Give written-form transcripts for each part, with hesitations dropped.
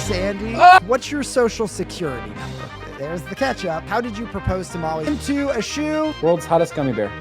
Sandy, what's your social security number? There's the catch up. How did you propose to Molly? Into a shoe. World's hottest gummy bear.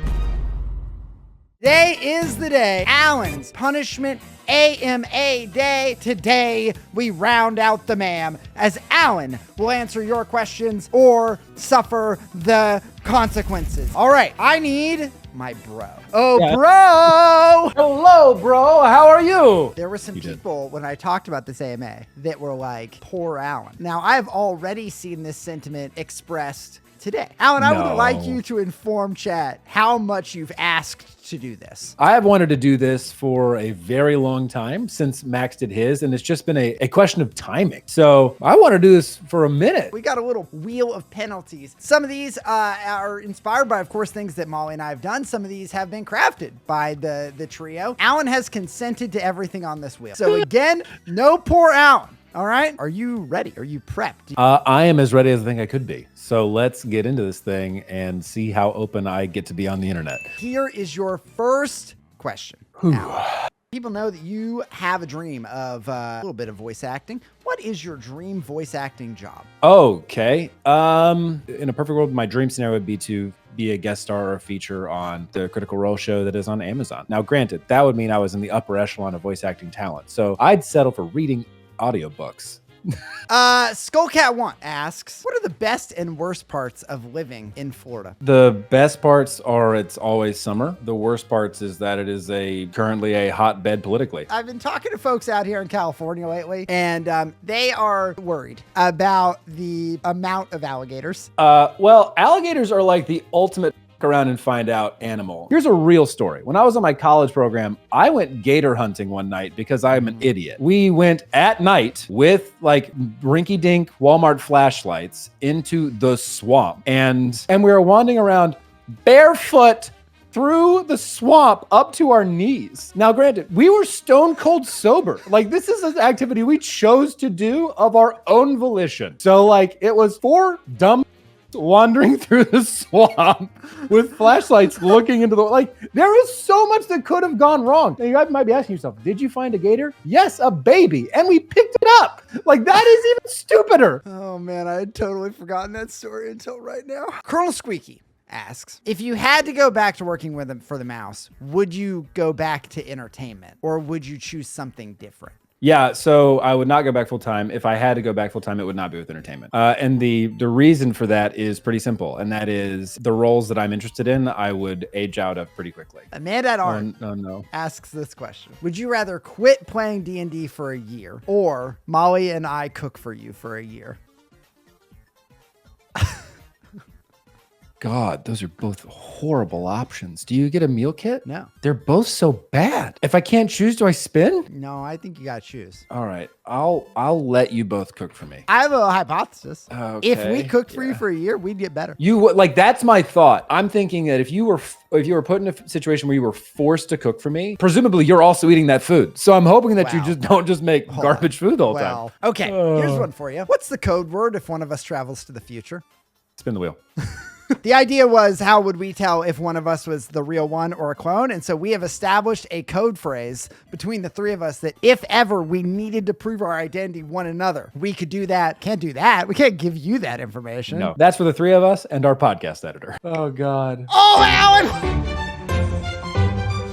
Today is the day. Alan's punishment AMA day. Today, we round out the ma'am as Alan will answer your questions or suffer the consequences. All right, I need my bro. Oh, yeah. Bro! Hello, bro. How are you? There were some people when I talked about this AMA that were like, poor Alan. Now, I've already seen this sentiment expressed today. Alan, I would like you to inform chat how much you've asked to do this. I have wanted to do this for a very long time since Max did his, and it's just been a question of timing. So I want to do this for a minute. We got a little wheel of penalties. Some of these are inspired by, of course, things that Molly and I have done. Some of these have been crafted by the trio. Alan has consented to everything on this wheel. So again, no poor Alan. All right. Are you ready? Are you prepped? I am as ready as I think I could be. So let's get into this thing and see how open I get to be on the internet. Here is your first question. People know that you have a dream of a little bit of voice acting. What is your dream voice acting job? Okay. In a perfect world, my dream scenario would be to be a guest star or a feature on the Critical Role show that is on Amazon. Now, granted, that would mean I was in the upper echelon of voice acting talent. So I'd settle for reading audiobooks. Skullcat1 asks, what are the best and worst parts of living in Florida? The best parts are it's always summer. The worst parts is that it is currently a hotbed politically. I've been talking to folks out here in California lately, and they are worried about the amount of alligators. Well, alligators are like the ultimate around and find out animal. Here's a real story. When I was on my college program, I went gator hunting one night because I'm an idiot. We went at night with like rinky-dink Walmart flashlights into the swamp, and we were wandering around barefoot through the swamp up to our knees. Now, granted, we were stone cold sober. Like, this is an activity we chose to do of our own volition. So like, it was for dumb wandering through the swamp with flashlights looking into the, like, there was so much that could have gone wrong. Now, you might be asking yourself, did you find a gator? Yes, a baby, and we picked it up. Like, that is even stupider. Oh man, I had totally forgotten that story until right now. Colonel Squeaky asks, if you had to go back to working with them for the mouse, would you go back to entertainment or would you choose something different? Yeah, so I would not go back full time. If I had to go back full time, it would not be with entertainment. And the reason for that is pretty simple, and that is the roles that I'm interested in, I would age out of pretty quickly. Amanda at Art asks this question: would you rather quit playing D&D for a year, or Molly and I cook for you for a year? God, those are both horrible options. Do you get a meal kit? No. They're both so bad. If I can't choose, do I spin? No, I think you gotta choose. All right, I'll let you both cook for me. I have a hypothesis. Okay, if we cooked for you for a year, we'd get better. You would, like, that's my thought. I'm thinking that if you were put in a situation where you were forced to cook for me, presumably you're also eating that food. So I'm hoping that you just don't just make garbage food the whole time. Okay, here's one for you. What's the code word if one of us travels to the future? Spin the wheel. The idea was, how would we tell if one of us was the real one or a clone? And so we have established a code phrase between the three of us that if ever we needed to prove our identity to one another, we could do that. Can't do that. We can't give you that information. No, that's for the three of us and our podcast editor. Oh, God. Oh, Alan!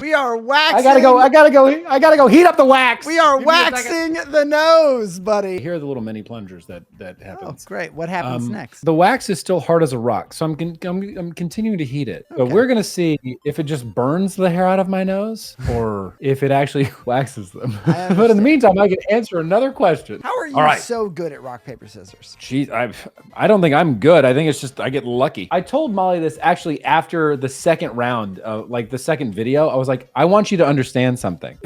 We are waxing. I gotta go heat up the wax. We are waxing the nose, buddy. Here are the little mini plungers that happens. Oh, great. What happens next? The wax is still hard as a rock, so I'm continuing to heat it. Okay. But we're gonna see if it just burns the hair out of my nose or if it actually waxes them. But in the meantime, I can answer another question. How are you so good at rock, paper, scissors? Jeez, I don't think I'm good. I think it's just I get lucky. I told Molly this actually after the second round, like the second video. I was like, I want you to understand something.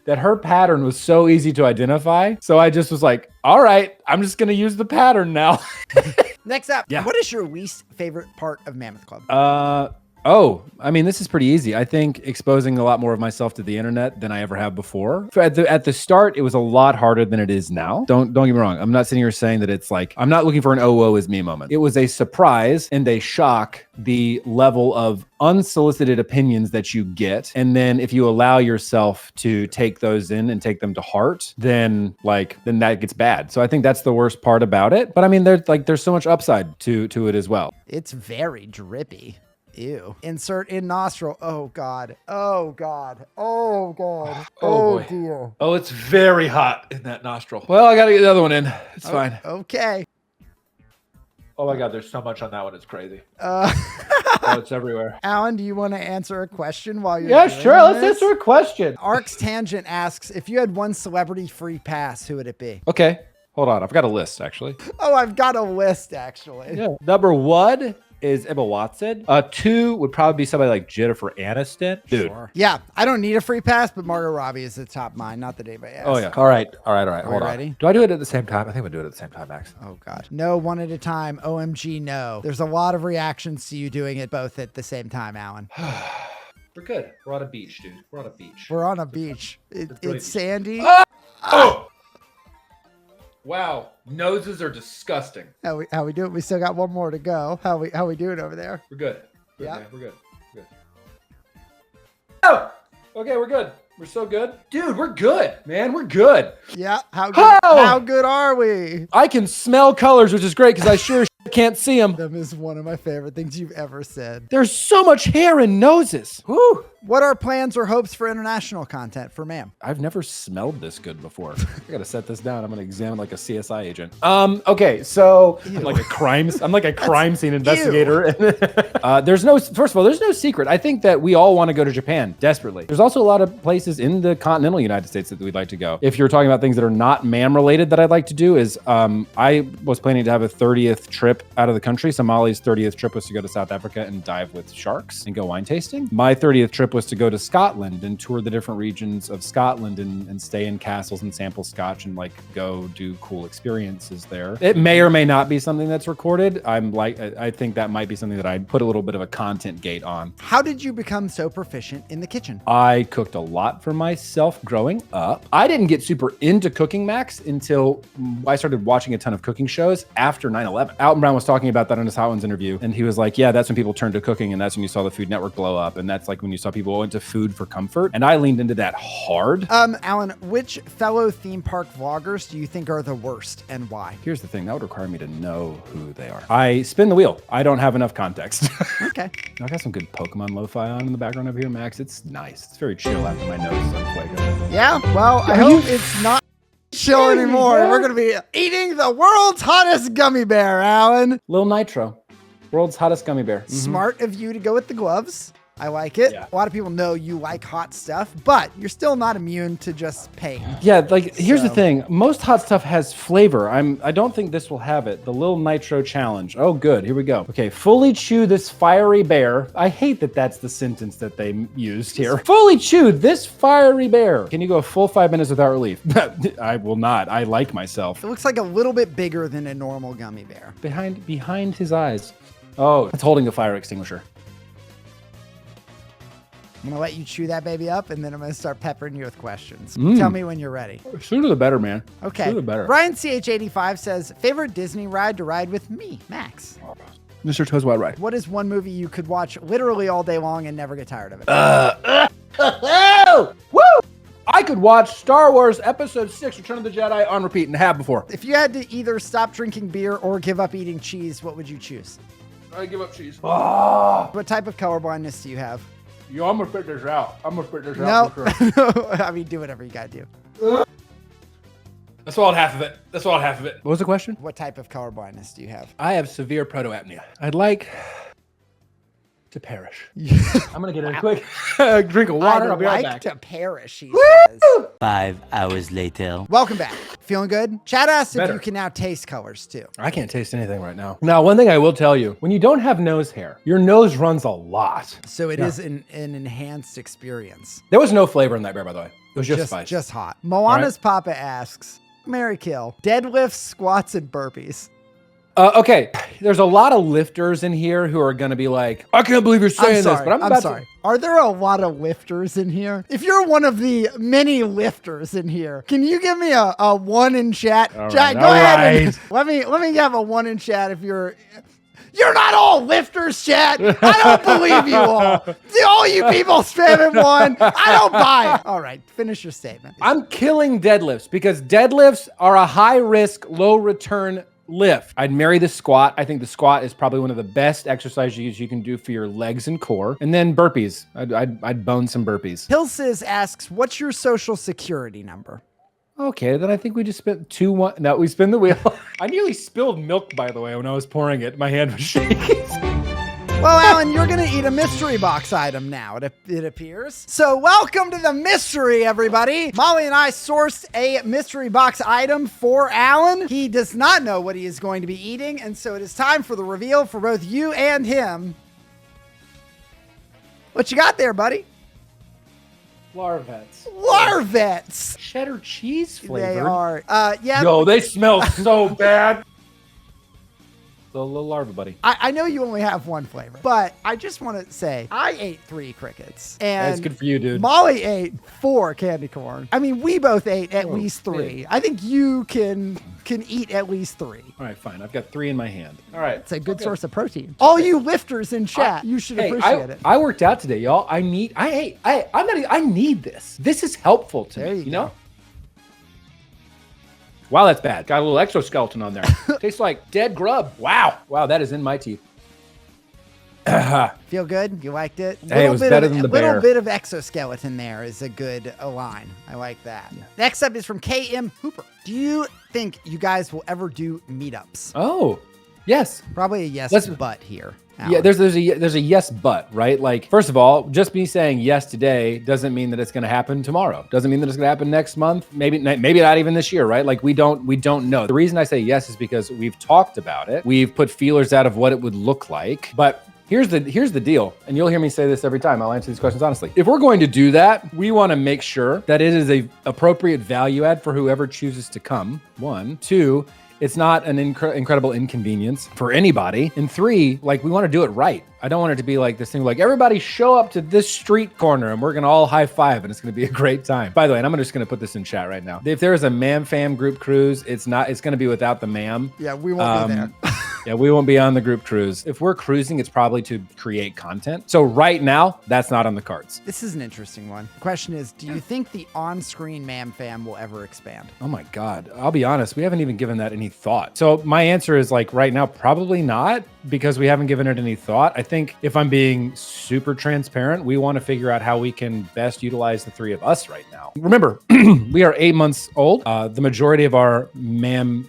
That her pattern was so easy to identify. So I just was like, all right, I'm just going to use the pattern now. Next up, what is your least favorite part of Mammoth Club? Oh, I mean, this is pretty easy. I think exposing a lot more of myself to the internet than I ever have before. At the start, it was a lot harder than it is now. Don't get me wrong. I'm not sitting here saying that it's like, I'm not looking for an oh, woe is me moment. It was a surprise and a shock, the level of unsolicited opinions that you get. And then if you allow yourself to take those in and take them to heart, then that gets bad. So I think that's the worst part about it. But I mean, there's so much upside to it as well. It's very drippy. Ew. Insert in nostril. Oh, God. Oh, God. Oh, God. Oh, boy. dear. Oh, it's very hot in that nostril. Well, I got to get the other one in. It's fine. Okay. Oh my God, there's so much on that one. It's crazy. Oh, it's everywhere. Alan, do you want to answer a question while you're Yeah, doing sure. Let's this? answer a question. Arcs Tangent asks, if you had one celebrity free pass, who would it be? Okay. Hold on. I've got a list, actually. Oh, I've got a list, actually. Yeah. Number 1 is Emma Watson. 2 would probably be somebody like Jennifer Aniston. Dude. Sure. Yeah, I don't need a free pass, but Margot Robbie is the top mine, not that anybody asks. Oh, yeah. All right. Hold on. Ready? Do I do it at the same time? I think we'll do it at the same time, Max. Oh, God. No, one at a time. OMG, no. There's a lot of reactions to you doing it both at the same time, Alan. We're good. We're on a beach, dude. We're on a beach. We're on a beach. It's sandy. Oh! Wow. Noses are disgusting. How we doing? We still got one more to go. How we doing over there? We're good. Yeah. Man. We're good. Oh! Okay, we're good. We're so good. Dude, we're good, man. We're good. Yeah. How good are we? I can smell colors, which is great because I sure as shit can't see them. That is one of my favorite things you've ever said. There's so much hair in noses. Woo! What are plans or hopes for international content for Ma'am? I've never smelled this good before. I gotta set this down. I'm gonna examine like a CSI agent. Okay, so I'm like a crime scene investigator. First of all, there's no secret. I think that we all want to go to Japan desperately. There's also a lot of places in the continental United States that we'd like to go. If you're talking about things that are not Ma'am related that I'd like to do is, I was planning to have a 30th trip out of the country. Somali's 30th trip was to go to South Africa and dive with sharks and go wine tasting. My 30th trip was to go to Scotland and tour the different regions of Scotland and stay in castles and sample scotch and like go do cool experiences there. It may or may not be something that's recorded. I think that might be something that I'd put a little bit of a content gate on. How did you become so proficient in the kitchen? I cooked a lot for myself growing up. I didn't get super into cooking, Max, until I started watching a ton of cooking shows after 9/11. Alton Brown was talking about that on his Hot Ones interview, and he was like, yeah, that's when people turned to cooking, and that's when you saw the Food Network blow up, and that's like when you saw people went to food for comfort, and I leaned into that hard. Alan, which fellow theme park vloggers do you think are the worst, and why? Here's the thing, that would require me to know who they are. I spin the wheel. I don't have enough context. Okay. I got some good Pokemon lo-fi on in the background over here, Max. It's nice. It's very chill after my nose is on Fuego. Yeah, well, I hope it's not chill anymore. We're going to be eating the world's hottest gummy bear, Alan. Lil Nitro, world's hottest gummy bear. Smart of you to go with the gloves. I like it. Yeah. A lot of people know you like hot stuff, but you're still not immune to just pain. Yeah, like here's the thing. Most hot stuff has flavor. I don't think this will have it. The Lil Nitro challenge. Oh, good. Here we go. Okay, fully chew this fiery bear. I hate that that's the sentence that they used here. Fully chew this fiery bear. Can you go a full 5 minutes without relief? I will not. I like myself. It looks like a little bit bigger than a normal gummy bear. Behind his eyes. Oh, it's holding a fire extinguisher. I'm going to let you chew that baby up, and then I'm going to start peppering you with questions. Tell me when you're ready. Sooner the better, man. Okay. Sooner the better. Ryan CH85 says, favorite Disney ride to ride with me, Max. Mr. Toes Wild Ride. What is one movie you could watch literally all day long and never get tired of it? Woo! I could watch Star Wars Episode 6, Return of the Jedi on repeat and have before. If you had to either stop drinking beer or give up eating cheese, what would you choose? I give up cheese. What type of colorblindness do you have? Yo, I'm gonna spit this out. No, I mean, do whatever you gotta do. That's all half of it. What was the question? What type of colorblindness do you have? I have severe protoapnea. I'd like to perish. I'm gonna get a quick drink of water. I'll be right back. I'd like to perish, he Woo! says. 5 hours later. Welcome back. Feeling good? Chat asked if Better. you can now taste colors too. I can't taste anything right now. Now, one thing I will tell you, when you don't have nose hair, your nose runs a lot. So it is an enhanced experience. There was no flavor in that beer, by the way. It was just spice. Just hot. Moana's Papa asks, Mary Kill, deadlifts, squats, and burpees. Okay, there's a lot of lifters in here who are going to be like, I can't believe you're saying this, but I'm sorry. Are there a lot of lifters in here? If you're one of the many lifters in here, can you give me a one in chat? Chat, go ahead. And let me have a one in chat if you're not all lifters, chat. I don't believe you all. All you people spamming one. I don't buy it. All right, finish your statement. I'm killing deadlifts because deadlifts are a high risk, low return lift. I'd marry the squat. I think the squat is probably one of the best exercises you can do for your legs and core. And then burpees. I'd bone some burpees. Hilsiz asks, what's your social security number? Okay, then I think we just spent 2-1. No, we spin the wheel. I nearly spilled milk, by the way, when I was pouring it. My hand was shaking. Well, Alan, you're going to eat a mystery box item now, it appears. So welcome to the mystery, everybody. Molly and I sourced a mystery box item for Alan. He does not know what he is going to be eating, and so it is time for the reveal for both you and him. What you got there, buddy? Larvets. Larvets. Cheddar cheese flavored. They are. Yeah. Yo, they smell so bad. The little larva, buddy. I know you only have one flavor, but I just want to say I ate 3 crickets. And that's good for you, dude. Molly ate 4 candy corn. I mean, we both ate at least 3. I think you can eat at least 3. All right, fine. I've got 3 in my hand. All right. It's a good source of protein. All you lifters in chat, you should appreciate it. I worked out today, y'all. I need this. This is helpful to There me. you You go. know? Wow, that's bad. Got a little exoskeleton on there. Tastes like dead grub. Wow. Wow, that is in my teeth. Feel good? You liked it? Hey, it was better than the bear. A little bit of exoskeleton there is a good line. I like that. Yeah. Next up is from KM Hooper. Do you think you guys will ever do meetups? Oh, yes. Probably a yes, but here. Alan. Yeah, there's a yes, but, right? Like, first of all, just me saying yes today doesn't mean that it's going to happen tomorrow. Doesn't mean that it's going to happen next month. Maybe not even this year, right? Like, we don't know. The reason I say yes is because we've talked about it. We've put feelers out of what it would look like. But here's the deal, and you'll hear me say this every time. I'll answer these questions honestly. If we're going to do that, we want to make sure that it is a appropriate value add for whoever chooses to come. 1, 2. It's not an incredible inconvenience for anybody. And 3, like, we want to do it right. I don't want it to be like this thing like, everybody show up to this street corner and we're going to all high five and it's going to be a great time. By the way, and I'm just going to put this in chat right now. If there is a Mam Fam group cruise, it's going to be without the Mam. Yeah, we won't be there. Yeah, we won't be on the group cruise. If we're cruising, it's probably to create content. So right now, that's not on the cards. This is an interesting one. The question is, do you think the on-screen Mam Fam will ever expand? Oh my God. I'll be honest. We haven't even given that any thought. So my answer is like right now, probably not, because we haven't given it any thought. I think if I'm being super transparent, we want to figure out how we can best utilize the 3 of us right now. Remember, we are 8 months old. The majority of our Mam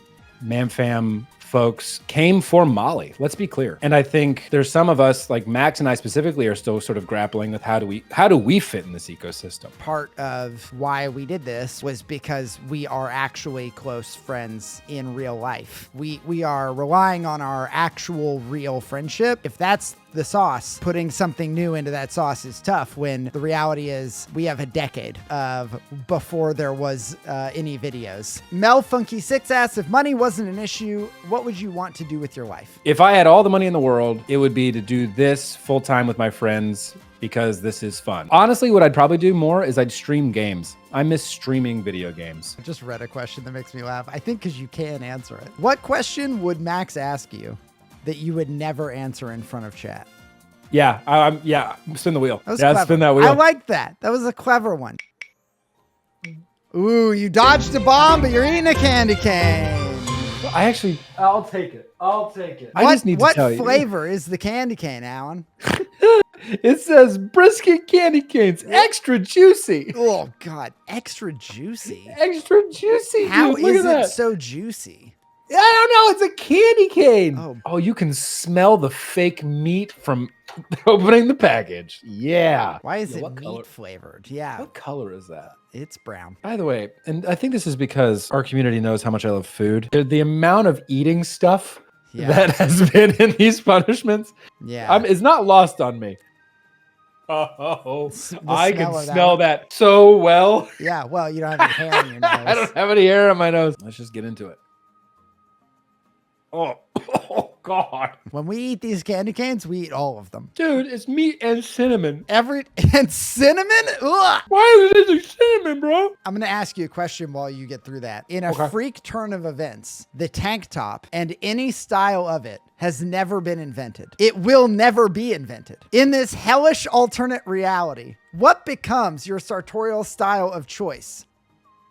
Fam folks came for Molly. Let's be clear. And I think there's some of us, like Max and I specifically, are still sort of grappling with how do we fit in this ecosystem. Part of why we did this was because we are actually close friends in real life. We are relying on our actual real friendship. If that's the sauce, putting something new into that sauce is tough when the reality is we have a decade of before there was any videos. Mel Funky 6 asks, if money wasn't an issue, what would you want to do with your life? If I had all the money in the world, it would be to do this full time with my friends because this is fun. Honestly, what I'd probably do more is I'd stream games. I miss streaming video games. I just read a question that makes me laugh. I think because you can answer it. What question would Max ask you that you would never answer in front of chat? Yeah, spin the wheel. Clever. Spin that wheel. I like that. That was a clever one. Ooh, you dodged a bomb, but you're eating a candy cane. I'll take it. I What, just need to what tell you. What flavor is the candy cane, Alan? It says brisket candy canes, extra juicy. Oh, God. Extra juicy. Extra juicy, How dude. Look is at it that. so juicy? I don't know. It's a candy cane. Oh. You can smell the fake meat from opening the package. Yeah. Why is it what meat color? flavored? Yeah, What color is that? it's brown. By the way, and I think this is because our community knows how much I love food. The amount of eating stuff Yeah. that has been in these punishments Yeah. is not lost on me. Oh, The I smell can of that smell one. that so well. Yeah, well, you don't have any hair in your nose. I don't have any hair on my nose. Let's just get into it. Oh, oh God. When we eat these candy canes, we eat all of them. Dude, it's meat and cinnamon. And cinnamon? Ugh. Why is it cinnamon, bro? I'm going to ask you a question while you get through that. In a freak turn of events, the tank top and any style of it has never been invented. It will never be invented. In this hellish alternate reality, what becomes your sartorial style of choice?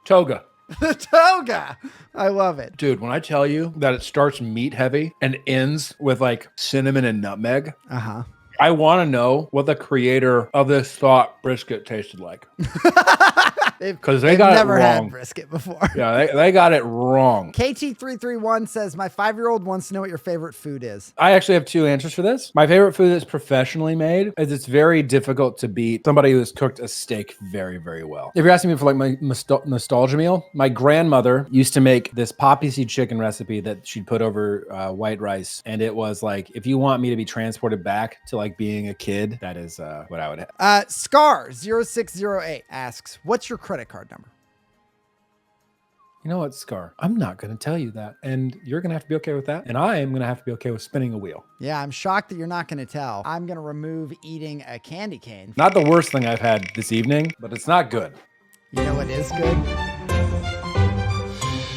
Toga. The toga. I love it. Dude, when I tell you that it starts meat heavy and ends with like cinnamon and nutmeg, I want to know what the creator of this thought brisket tasted like. Because they've never had brisket before. Yeah, they got it wrong. KT331 says, my 5-year-old wants to know what your favorite food is. I actually have two answers for this. My favorite food that's professionally made is it's very difficult to beat somebody who has cooked a steak very, very well. If you're asking me for like my nostalgia meal, my grandmother used to make this poppy seed chicken recipe that she'd put over white rice. And it was like, if you want me to be transported back to like being a kid, that is what I would have. Scar0608 asks, what's your credit card number? You know what, Scar? I'm not going to tell you that. And you're going to have to be okay with that. And I am going to have to be okay with spinning a wheel. Yeah, I'm shocked that you're not going to tell. I'm going to remove eating a candy cane. Not the worst thing I've had this evening, but it's not good. You know what is good?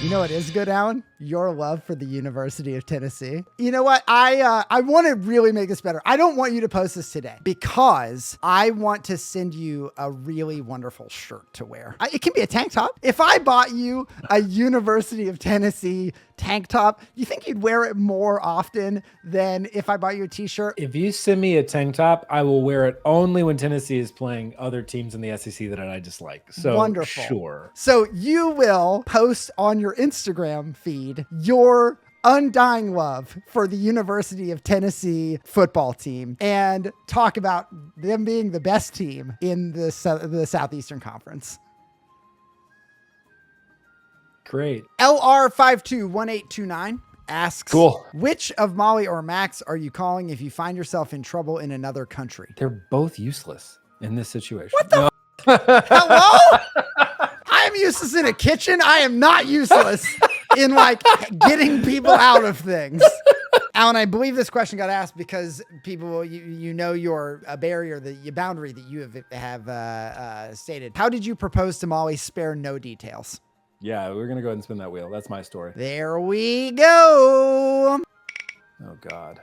You know what is good, Alan? Your love for the University of Tennessee. You know what? I want to really make this better. I don't want you to post this today because I want to send you a really wonderful shirt to wear. It can be a tank top. If I bought you a University of Tennessee tank top, you think you'd wear it more often than if I bought you a t-shirt? If you send me a tank top, I will wear it only when Tennessee is playing other teams in the SEC that I dislike. So wonderful. Sure. So you will post on your Instagram feed your undying love for the University of Tennessee football team and talk about them being the best team in the Southeastern Conference. Great. LR521829 asks, cool. Which of Molly or Max are you calling if you find yourself in trouble in another country? They're both useless in this situation. What the Hello? I am useless in a kitchen. I am not useless in like getting people out of things. Alan, I believe this question got asked because people, you know, your barrier, the boundary that you have stated. How did you propose to Molly? Spare no details. Yeah, we're going to go ahead and spin that wheel. That's my story. There we go. Oh, God.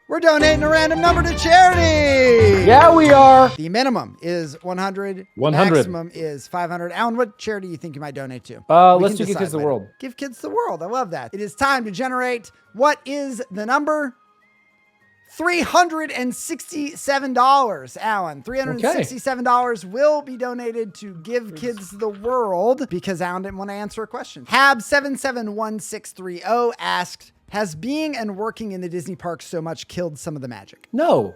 We're donating a random number to charity. Yeah, we are. The minimum is 100. 100. Maximum is 500. Alan, what charity do you think you might donate to? Let's do Give Kids the World. Give Kids the World. I love that. It is time to generate. What is the number? $367, Alan. $367 will be donated to Give Kids the World because Alan didn't want to answer a question. Hab771630 asked, has being and working in the Disney parks so much killed some of the magic? No.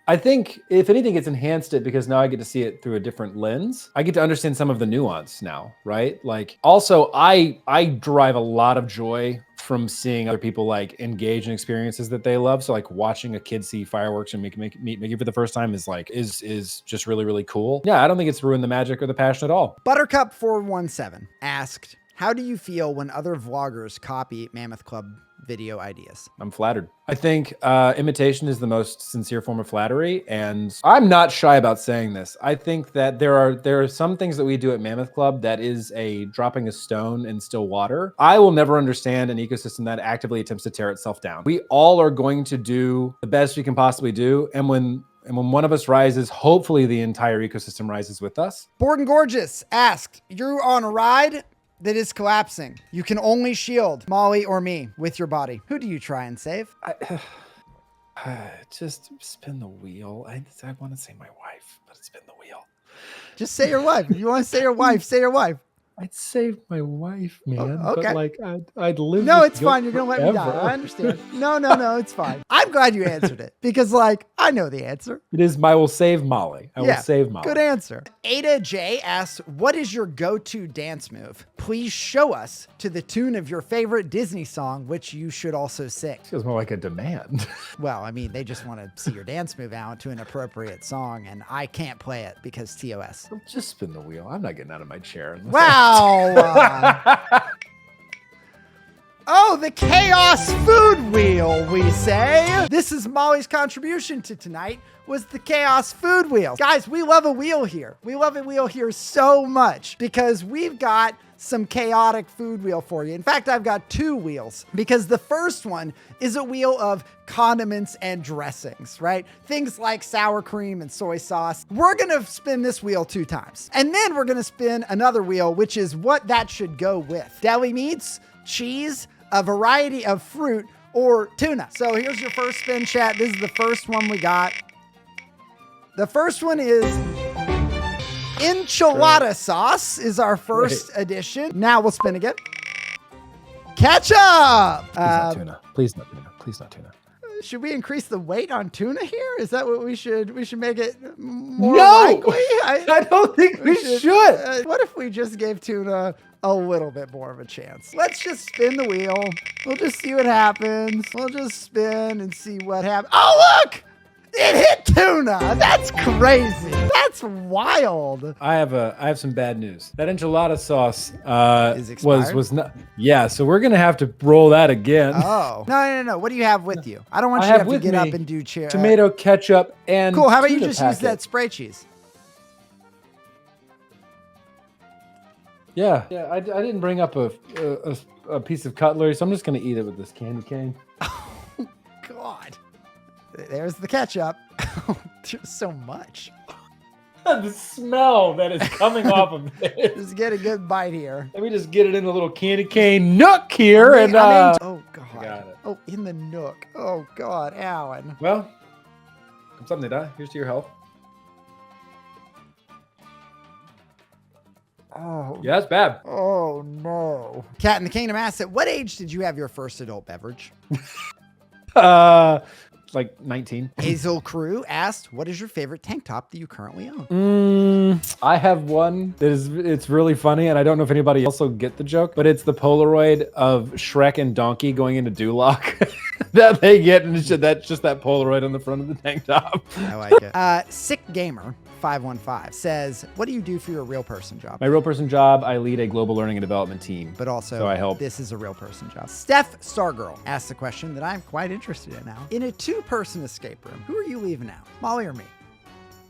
I think, if anything, it's enhanced it because now I get to see it through a different lens. I get to understand some of the nuance now, right? Like, also, I derive a lot of joy from seeing other people like engage in experiences that they love. So like watching a kid see fireworks and meet Mickey for the first time is just really, really cool. Yeah, I don't think it's ruined the magic or the passion at all. Buttercup417 asked, how do you feel when other vloggers copy Mammoth Club video ideas? I'm flattered. I think imitation is the most sincere form of flattery, and I'm not shy about saying this. I think that there are some things that we do at Mammoth Club that is a dropping a stone in still water. I will never understand an ecosystem that actively attempts to tear itself down. We all are going to do the best we can possibly do, and when one of us rises, hopefully the entire ecosystem rises with us. Borden Gorgeous asked, you're on a ride that is collapsing. You can only shield Molly or me with your body. Who do you try and save? Just spin the wheel. I want to say my wife, but spin the wheel. Just say your wife. If you want to say your wife, say your wife. I'd save my wife, man. Oh, okay. But like, I'd live. No, it's fine. You're gonna let me die. I understand. No, it's fine. I'm glad you answered it because, like, I know the answer. It is. I will save Molly. I will save Molly. Good answer. Ada J asks, "What is your go-to dance move? Please show us to the tune of your favorite Disney song, which you should also sing." Feels more like a demand. Well, I mean, they just want to see your dance move out to an appropriate song, and I can't play it because TOS. Just spin the wheel. I'm not getting out of my chair. Wow. Oh, the Chaos Food Wheel, we say. This is Molly's contribution to tonight, was the Chaos Food Wheel. Guys, we love a wheel here. We love a wheel here so much because we've got some chaotic food wheel for you. In fact, I've got 2 wheels because the first one is a wheel of condiments and dressings, right? Things like sour cream and soy sauce. We're gonna spin this wheel 2 times. And then we're gonna spin another wheel, which is what that should go with. Deli meats, cheese, a variety of fruit, or tuna. So here's your first spin, chat. This is the first one we got. The first one is enchilada sauce is our first edition. Now we'll spin again. Ketchup! Please not tuna. Please not tuna. Please not tuna. Should we increase the weight on tuna here? Is that what we should make it more likely? I don't think we should. What if we just gave tuna a little bit more of a chance? Let's just spin the wheel. We'll just see what happens. We'll just spin and see what happens. Oh, look! It hit tuna. That's crazy. That's wild. I have some bad news. That enchilada sauce Is expired? was not. Yeah, so we're gonna have to roll that again. Oh. No. What do you have with you? I don't want you to have to get up and do chair. Tomato ketchup and Cool. How about you tuna just use packet. that spray cheese? Yeah. I didn't bring up a piece of cutlery, so I'm just gonna eat it with this candy cane. God. There's the ketchup. There's so much. The smell that is coming off of it. Just get a good bite here. Let me just get it in a little candy cane nook here, oh, God. got it. Oh, in the nook. Oh, God, Alan. Well, something to die. Here's to your health. Oh. Yeah, that's bad. Oh, no. Cat in the Kingdom asked, at what age did you have your first adult beverage? Like 19. Hazel Crew asked, what is your favorite tank top that you currently own? I have one that it's really funny, and I don't know if anybody else will get the joke, but it's the Polaroid of Shrek and Donkey going into Duloc that they get, and that's just that Polaroid on the front of the tank top. I like it. Sick Gamer 515 says, what do you do for your real person job? My real person job, I lead a global learning and development team. But also, so I help. This is a real person job. Steph Stargirl asked a question that I'm quite interested in now. In a 2-person escape room, who are you leaving out? Molly or me?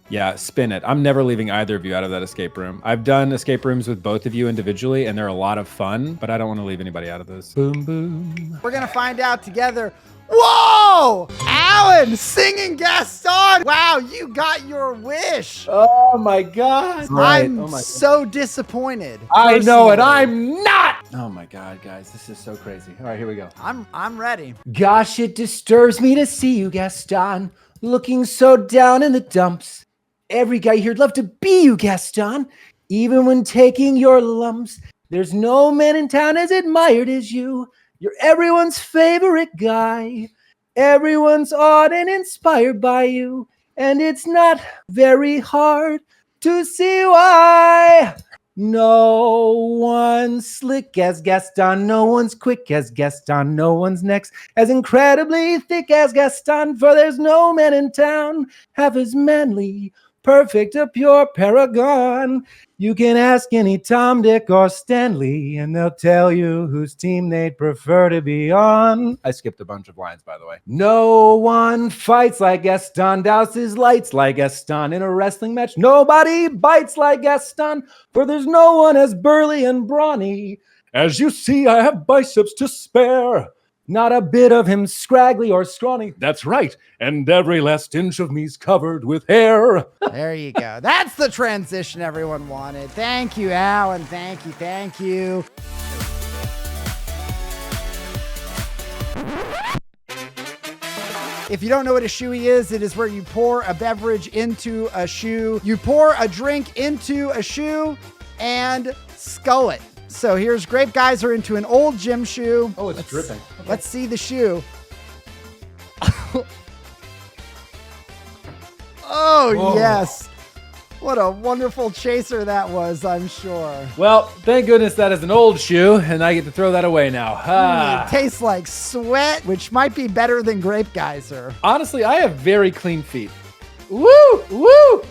Yeah, spin it. I'm never leaving either of you out of that escape room. I've done escape rooms with both of you individually, and they're a lot of fun, but I don't want to leave anybody out of this. Boom, boom. We're going to find out together. Whoa! Alan singing Gaston! Wow, you got your wish. Oh my God. I'm so disappointed. I know it. I'm not. Oh my God, guys. This is so crazy. All right, here we go. I'm ready. Gosh, it disturbs me to see you, Gaston, looking so down in the dumps. Every guy here'd love to be you, Gaston, even when taking your lumps. There's no man in town as admired as you. You're everyone's favorite guy. Everyone's awed and inspired by you. And it's not very hard to see why. No one's slick as Gaston. No one's quick as Gaston. No one's next as incredibly thick as Gaston. For there's no man in town half as manly, perfect, a pure paragon. You can ask any Tom, Dick, or Stanley, and they'll tell you whose team they'd prefer to be on. I skipped a bunch of lines, by the way. No one fights like Gaston, douses lights like Gaston in a wrestling match. Nobody bites like Gaston, for there's no one as burly and brawny. As you see, I have biceps to spare. Not a bit of him scraggly or scrawny. That's right. And every last inch of me's covered with hair. There you go. That's the transition everyone wanted. Thank you, Alan. Thank you. Thank you. If you don't know what a shoey is, it is where you pour a beverage into a shoe. You pour a drink into a shoe and scull it. So here's Grape Geyser into an old gym shoe. Oh, it's dripping. Okay. Let's see the shoe. Oh, whoa. Yes. What a wonderful chaser that was, I'm sure. Well, thank goodness that is an old shoe, and I get to throw that away now. It tastes like sweat, which might be better than Grape Geyser. Honestly, I have very clean feet. Woo! Woo!